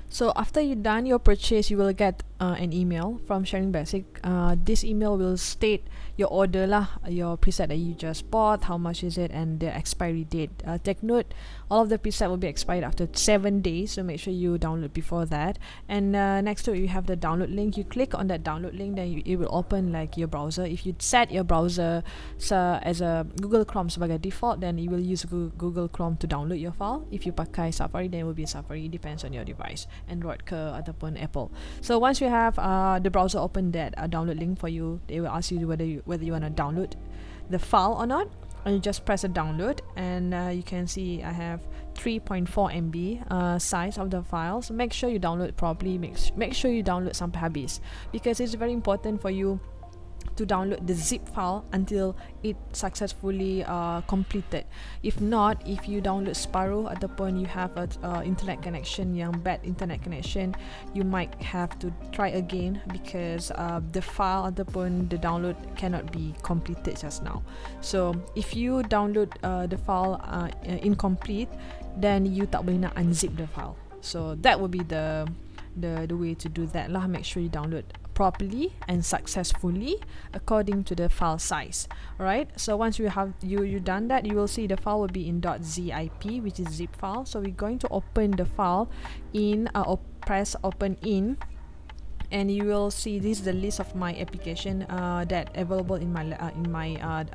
So after you done your purchase, you will get an email from Sharing Basic. This email will state your order lah, your preset that you just bought, how much is it, and the expiry date. Take note, all of the preset will be expired after 7 days, so make sure you download before that. And next to it, you have the download link. You click on that download link, then it will open like your browser. If you set your browser as a Google Chrome sebagai default, then you will use Google Chrome to download your file. If you pakai Safari, then it will be Safari. It depends on your device, Android ke ataupun Apple. So once you have the browser open that download link for you, they will ask you whether you want to download the file or not, and you just press a download, and you can see I have 3.4 MB size of the files. Make sure you download properly. Make sure you download sampai habis, because it's very important for you to download the zip file until it successfully completed. If not, if you download separuh ataupun you have a internet connection yang bad internet connection, you might have to try again, because the file ataupun the download cannot be completed just now. So if you download the file incomplete, then you tak boleh nak unzip the file. So that would be the way to do that lah. Make sure you download properly and successfully according to the file size. Alright, so once you have you done that, you will see the file will be in .zip, which is zip file. So we're going to open the file in press open in, and you will see this is the list of my application that available in my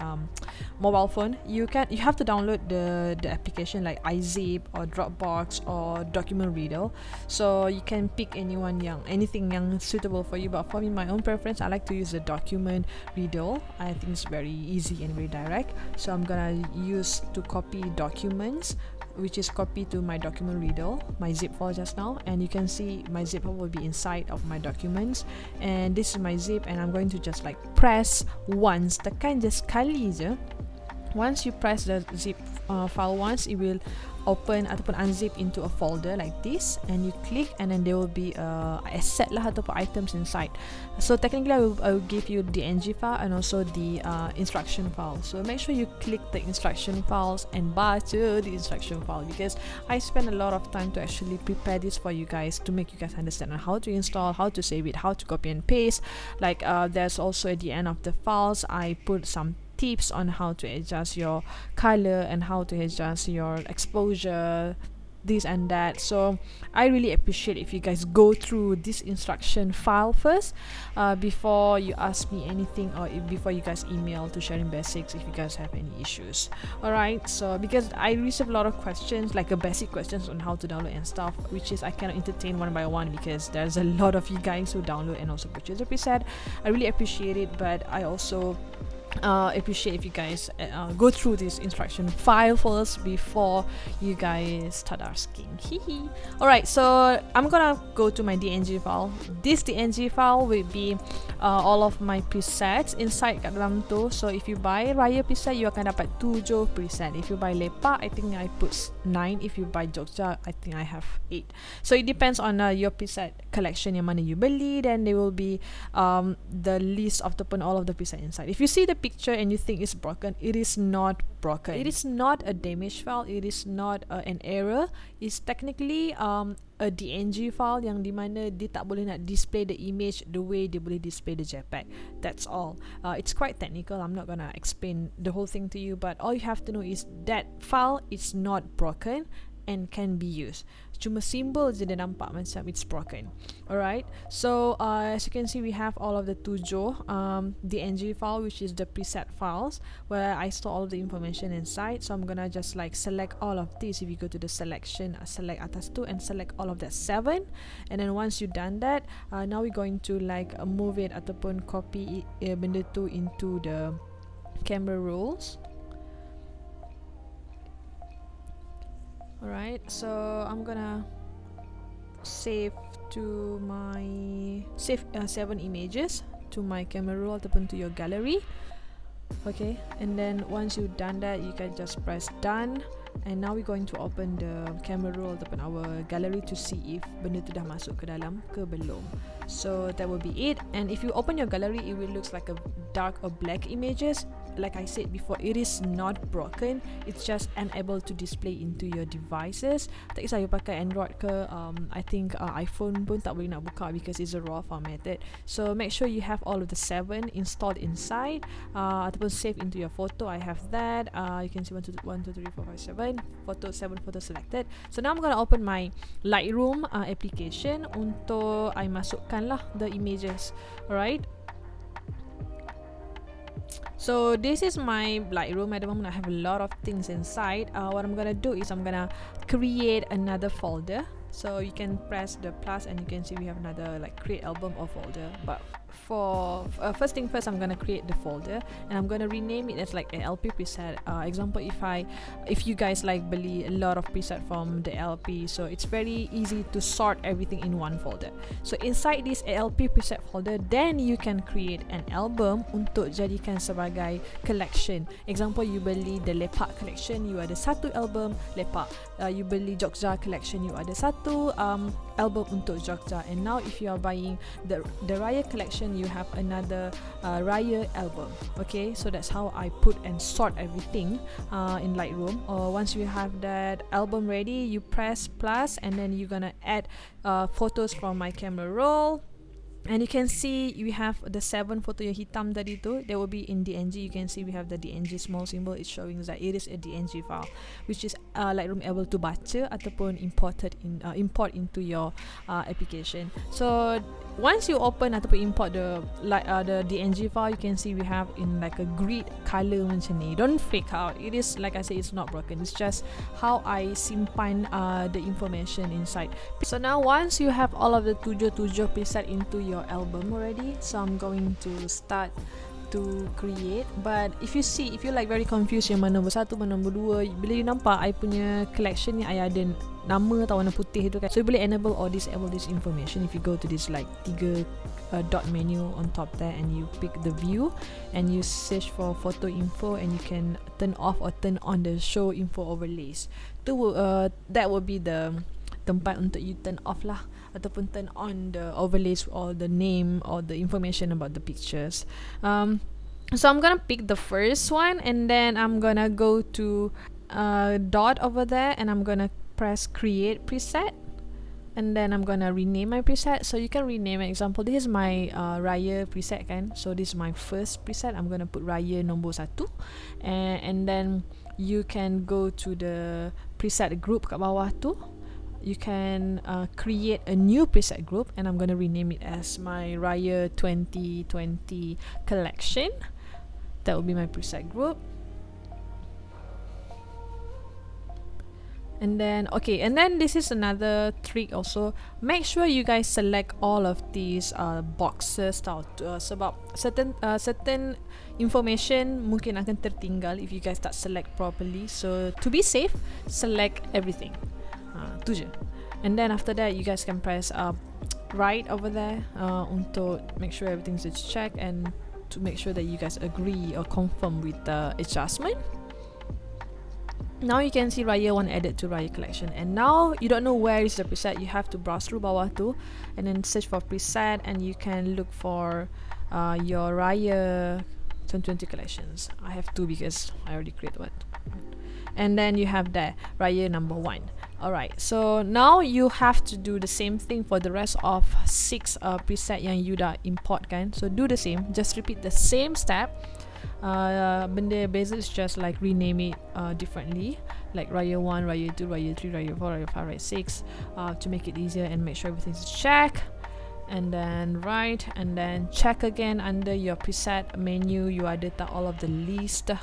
mobile phone. You have to download the application like iZip or Dropbox or Document Reader. So you can pick anything yang suitable for you. But for me, my own preference, I like to use the Document Reader. I think it's very easy and very direct. So I'm gonna use to copy documents, which is copied to my document reader, my zip file just now, and you can see my zip file will be inside of my documents, and this is my zip, and I'm going to just like press once, tekan just sekali je. Once you press the zip file once, it will open ataupun unzip into a folder like this, and you click, and then there will be asset lah ataupun items inside. So technically I will give you the ng file and also the instruction file. So make sure you click the instruction files and baca the instruction file, because I spend a lot of time to actually prepare this for you guys, to make you guys understand on how to install, how to save it, how to copy and paste. Like there's also at the end of the files I put some tips on how to adjust your color and how to adjust your exposure, this and that. So I really appreciate if you guys go through this instruction file first before you ask me anything, or before you guys email to Sharing Basics if you guys have any issues. Alright, so because I receive a lot of questions, like basic questions on how to download and stuff, which is I cannot entertain one by one, because there's a lot of you guys who download and also purchase the preset. I really appreciate it, but I also appreciate if you guys go through this instruction file first before you guys start asking. Alright, so I'm gonna go to my DNG file. This DNG file will be all of my presets inside kat dalam tu. So if you buy Raya preset, you akan dapat 7 preset. If you buy Lepak, I think I put 9. If you buy Jogja, I think I have 8. So it depends on your preset collection yang mana you beli. Then there will be the list of all of the preset inside. If you see the picture and you think it's broken, it is not broken. It is not a damaged file. It is not an error. It's technically a DNG file yang di mana dia tak boleh nak display the image the way dia boleh display the JPEG. That's all. It's quite technical. I'm not gonna explain the whole thing to you, but all you have to know is that file is not broken and can be used. Cuma symbol je dia nampak macam it's broken. Alright, so as you can see, we have all of the 7 DNG file, which is the preset files where I store all of the information inside. So I'm gonna just like select all of this. If you go to the selection, select atas tu and select all of that 7, and then once you done that, now we're going to like move it ataupun copy benda tu into the camera rolls. Alright, so I'm gonna save to my 7 images to my camera roll ataupun to your gallery. Okay, and then once you've done that, you can just press done, And now we're going to open the camera roll ataupun our gallery to see if benda tu dah masuk ke dalam ke belum. So that will be it. And if you open your gallery, it will looks like a dark or black images. Like I said before, it is not broken, it's just unable to display into your devices. Tak kisah you pakai Android ke, I think iPhone pun tak boleh nak buka because it's a raw formatted. So make sure you have all of the 7 installed inside ataupun save into your photo. I have that. You can see 1, 2, 3, 4, 5, 7 photo, 7 photos selected. So now I'm gonna open my Lightroom application untuk I masukkan lah the images. Alright. So this is my Lightroom. At the moment I have a lot of things inside. What I'm gonna do is I'm gonna create another folder. So you can press the plus and you can see we have another like create album or folder. But for first thing first, I'm gonna create the folder and I'm gonna rename it as like an LP preset. Example, if you guys like beli a lot of preset from the LP, so it's very easy to sort everything in one folder. So inside this LP preset folder, then you can create an album untuk jadikan sebagai collection. Example, you beli the Lepak collection, you ada satu album Lepak. You beli Jogja collection, you ada satu album untuk Jogja. And now if you are buying the Raya collection, you have another Raya album. Okay, so that's how I put and sort everything in Lightroom. Once you have that album ready, you press plus and then you're gonna add photos from my camera roll. And you can see we have the 7 photo yang hitam tadi tu. They will be in DNG. You can see we have the DNG small symbol. It's showing that it is a DNG file, which is Lightroom able to baca ataupun import into your application. So once you open ataupun import the DNG file, you can see we have in like a grid color macam ni. Don't freak out. It is like I say, it's not broken. It's just how I simpan the information inside. So now once you have all of the 7 preset into your album already, so I'm going to start to create. But if you like very confused yang mana nombor 1, mana nombor 2, bila you nampak I punya collection ni, I ada nama atau warna putih tu kan, so you boleh enable or disable this information if you go to this like 3 dot menu on top there and you pick the view and you search for photo info and you can turn off or turn on the show info overlays. That will be the tempat untuk you turn off lah ataupun turn on the overlays or the name or the information about the pictures. So I'm gonna pick the first one and then I'm gonna go to dot over there and I'm gonna press create preset and then I'm gonna rename my preset. So you can rename an example. This is my Raya preset kan. So this is my first preset. I'm gonna put Raya nombor 1 and then you can go to the preset group kat bawah tu. You can create a new preset group and I'm going to rename it as my Raya 2020 collection. That will be my preset group. And then this is another trick also. Make sure you guys select all of these boxes sebab certain information mungkin akan tertinggal if you guys tak select properly. So to be safe, select everything. Tu je. And then after that you guys can press right over there untuk make sure everything's checked and to make sure that you guys agree or confirm with the adjustment. Now you can see Raya 1 added to Raya collection, and now you don't know where is the preset. You have to browse through bawah tu and then search for preset and you can look for your Raya 2020 collections. I have 2 because I already created one. And then you have there Raya number 1. Alright, so now you have to do the same thing for the rest of 6 preset yang you dah import kan. So do the same, just repeat the same step. Benda beza is just like rename it differently, like Raya 1, Raya 2, Raya 3, Raya 4, Raya 5, Raya 6 to make it easier and make sure everything's checked. And then right, and then check again under your preset menu. You ada tak all of the list.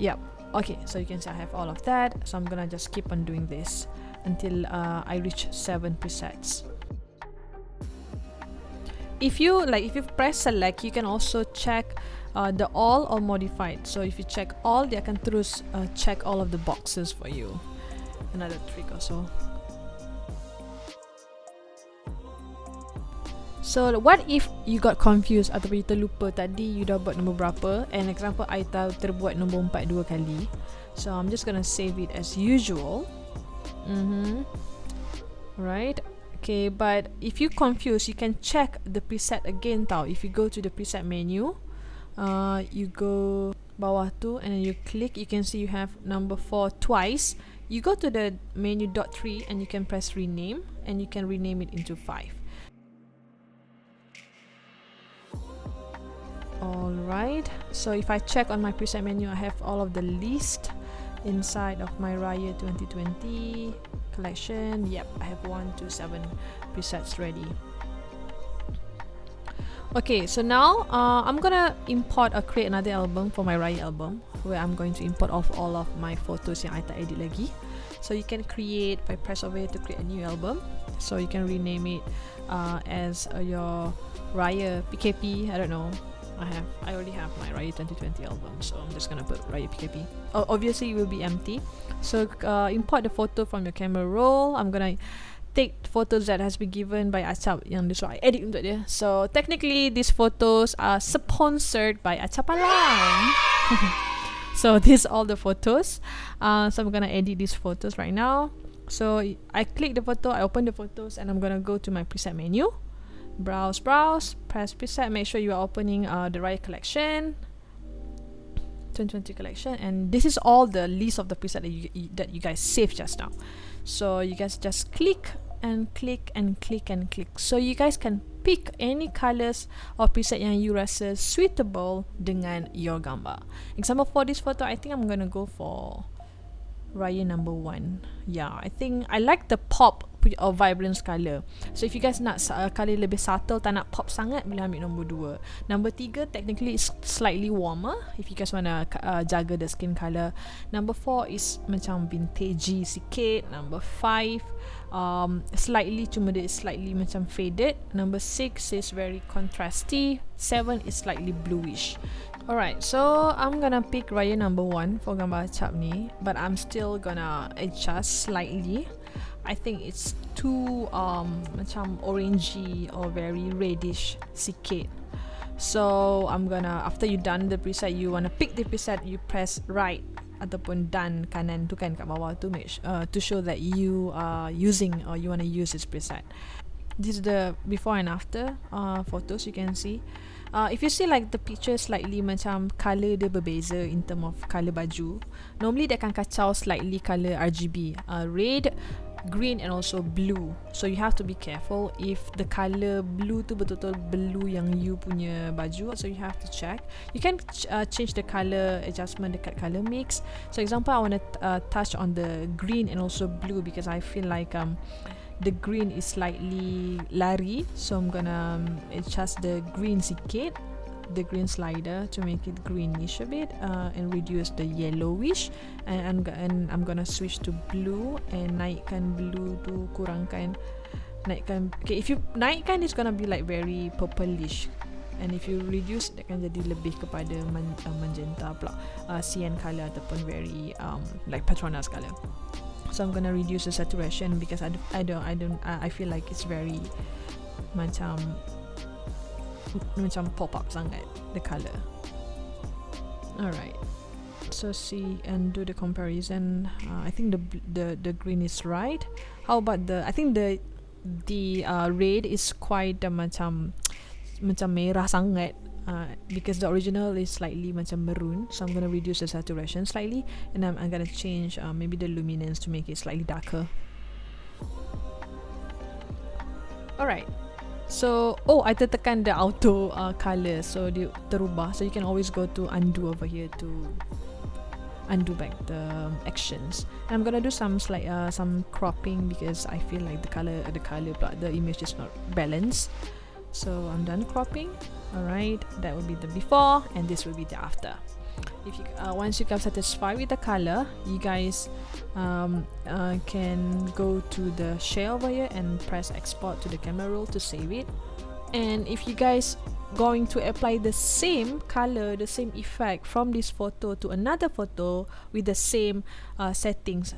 Yep. Okay, so you can see I have all of that. So I'm gonna just keep on doing this until I reach 7 presets. If you press select, you can also check the all or modified. So if you check all, dia akan terus check all of the boxes for you. Another trick also. So what if you got confused atau you terlupa tadi you dah buat nombor berapa, and example I terbuat nombor 4 2 kali. So I'm just gonna save it as usual. Right. Okay, but if you're confused, you can check the preset again tau. If you go to the preset menu, you go bawah tu and then you click, you can see you have number 4 twice. You go to the menu dot 3 and you can press rename, and you can rename it into 5. Alright, so if I check on my preset menu, I have all of the list inside of my Raya 2020 collection. Yep, I have 1 to 7 presets ready. Okay, so now I'm gonna import or create another album for my Raya album, where I'm going to import off all of my photos yang I tak edit lagi. So you can create by press over here to create a new album. So you can rename it as your Raya PKP. I don't know. I already have my Raya 2020 album, so I'm just gonna put Raya PKP. Obviously, it will be empty. So import the photo from your camera roll. I'm gonna take photos that has been given by Acap yang this I edit untuk dia. So technically, these photos are sponsored by Acap Alam. So these are all the photos. So I'm gonna edit these photos right now. So I click the photo, I open the photos, and I'm gonna go to my preset menu. Browse, press preset. Make sure you are opening the Raya collection, 2020 collection, and this is all the list of the preset that you guys saved just now. So you guys just click and click and click and click. So you guys can pick any colors or preset yang you rasa suitable dengan your gambar. Example for this photo, I think I'm gonna go for Raya number 1. Yeah, I think I like the pop or vibrance color. So if you guys nak color lebih subtle, tak nak pop sangat, boleh ambil nombor 2. Number 3 technically is slightly warmer if you guys wanna jaga the skin color. Number 4 is macam vintagey sikit. Number 5 slightly, cuma dia slightly macam faded. Number 6 is very contrasty. 7 is slightly bluish. Alright, so I'm gonna pick Raya number 1 for gambar Acap ni, but I'm still gonna adjust slightly. I think it's too macam orangey or very reddish sikit. So I'm gonna, after you done the preset, you wanna pick the preset, you press right ataupun done kanan tu kan kat bawah tu, to show that you are using or you wanna use this preset. This is the before and after photos you can see. If you see like the picture slightly macam colour dia berbeza in term of colour baju, normally dia akan kacau slightly colour RGB, red, green and also blue. So you have to be careful if the colour blue tu betul-betul blue yang you punya baju. So you have to check. You can change the colour adjustment dekat colour mix. So example, I want to touch on the green and also blue because I feel like the green is slightly lari, so I'm gonna adjust the green sikit, the green slider to make it greenish a bit, and reduce the yellowish, and I'm gonna switch to blue and naikkan blue tu, kurangkan, naikkan. Okay, if you naikkan, it's gonna be like very purplish, and if you reduce, dia akan jadi lebih kepada magenta pula, cyan color ataupun very like Petronas color. So I'm gonna reduce the saturation because I feel like it's very macam pop up sangat the color. Alright, so see and do the comparison. I think the green is right. How about I think the red is quite macam merah sangat. Because the original is slightly macam maroon, so I'm gonna reduce the saturation slightly, and I'm gonna change maybe the luminance to make it slightly darker. Alright, so I tertekan the auto color, so dia terubah. So you can always go to undo over here to undo back the actions. And I'm gonna do some cropping because I feel like the image is not balanced. So I'm done cropping. Alright, that will be the before and this will be the after. If you once you get satisfied with the color, you guys can go to the share over here and press export to the camera roll to save it. And if you guys going to apply the same color, the same effect from this photo to another photo with the same settings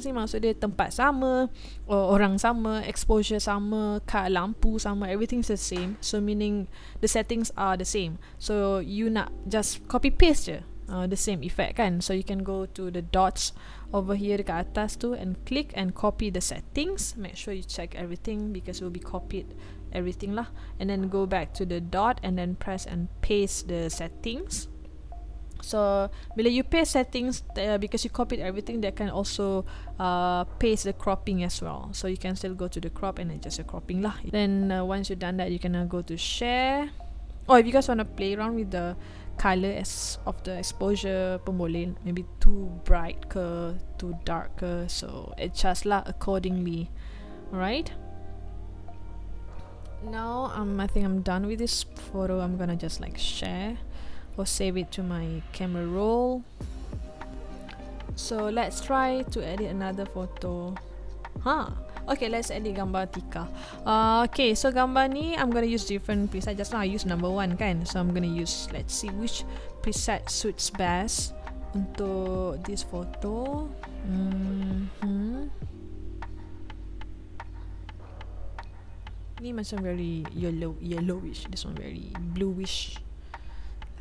ni maksud dia tempat sama, orang sama, exposure sama, lampu sama, everything's the same. So meaning the settings are the same. So you nak just copy paste je the same effect kan. So you can go to the dots over here dekat atas tu and click and copy the settings. Make sure you check everything because it will be copied everything lah, and then go back to the dot and then press and paste the settings. So bila you paste settings, because you copied everything, they can also paste the cropping as well. So you can still go to the crop and adjust your cropping lah. Then once you've done that, you can go to share. Or if you guys want to play around with the color of the exposure pun boleh, maybe too bright ke too dark ke, so adjust lah accordingly. Alright, now I think I'm done with this photo. I'm gonna just like share or save it to my camera roll. So let's try to edit another photo. Okay, let's edit gambar Tika. Okay, so gambar ni I'm gonna use different preset. Just now I use number 1 kan, so I'm gonna use, let's see which preset suits best untuk this photo. Ni macam very yellowish. This one very bluish.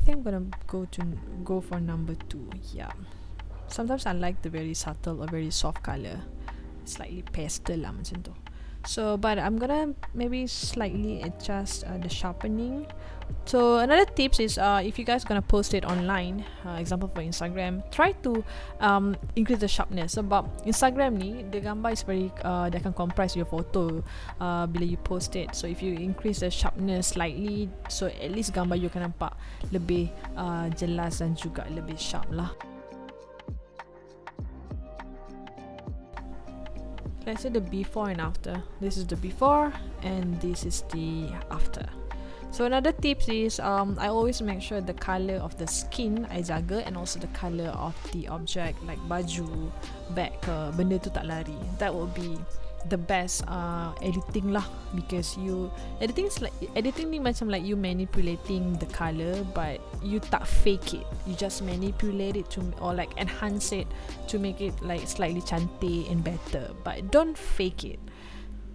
I think I'm gonna go for number 2. Yeah. Sometimes I like the very subtle or very soft color, slightly pastel lah macam tu. So, but I'm gonna maybe slightly adjust the sharpening. So another tips is if you guys gonna post it online, example for Instagram, try to increase the sharpness. Sebab Instagram ni, the gambar is very they akan compress your photo bila you post it. So if you increase the sharpness slightly, so at least gambar you akan nampak lebih jelas dan juga lebih sharp lah. Let's say the before and after. This is the before and this is the after. So another tips is I always make sure the color of the skin I jaga, and also the color of the object like baju, bag ke, benda tu tak lari. That will be the best editing lah, because editing ni macam like you manipulating the color, but you tak fake it. You just manipulate it to, or like enhance it to make it like slightly cantik and better, but don't fake it.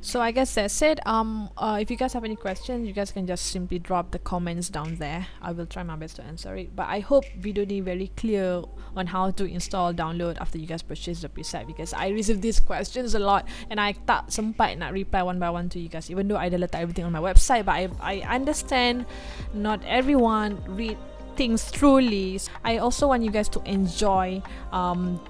So I guess that's it. If you guys have any questions, you guys can just simply drop the comments down there. I will try my best to answer it. But I hope video ni very clear on how to install, download after you guys purchase the preset, because I receive these questions a lot and I tak sempat nak reply one by one to you guys, even though I dah letak everything on my website. But I understand not everyone read things truly. I also want you guys to enjoy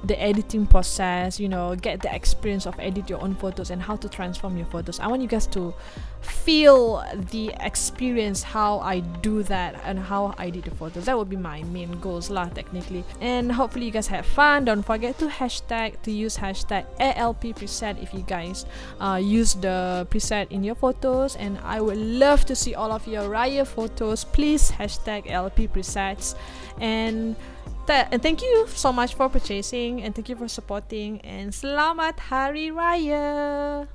the editing process, you know, get the experience of edit your own photos and how to transform your photos. I want you guys to feel the experience how I do that and how I did the photos. That would be my main goals lah, technically. And hopefully you guys had fun. Don't forget to use hashtag ALP preset if you guys use the preset in your photos. And I would love to see all of your Raya photos. Please hashtag ALP presets. And thank you so much for purchasing, and thank you for supporting, and Selamat Hari Raya.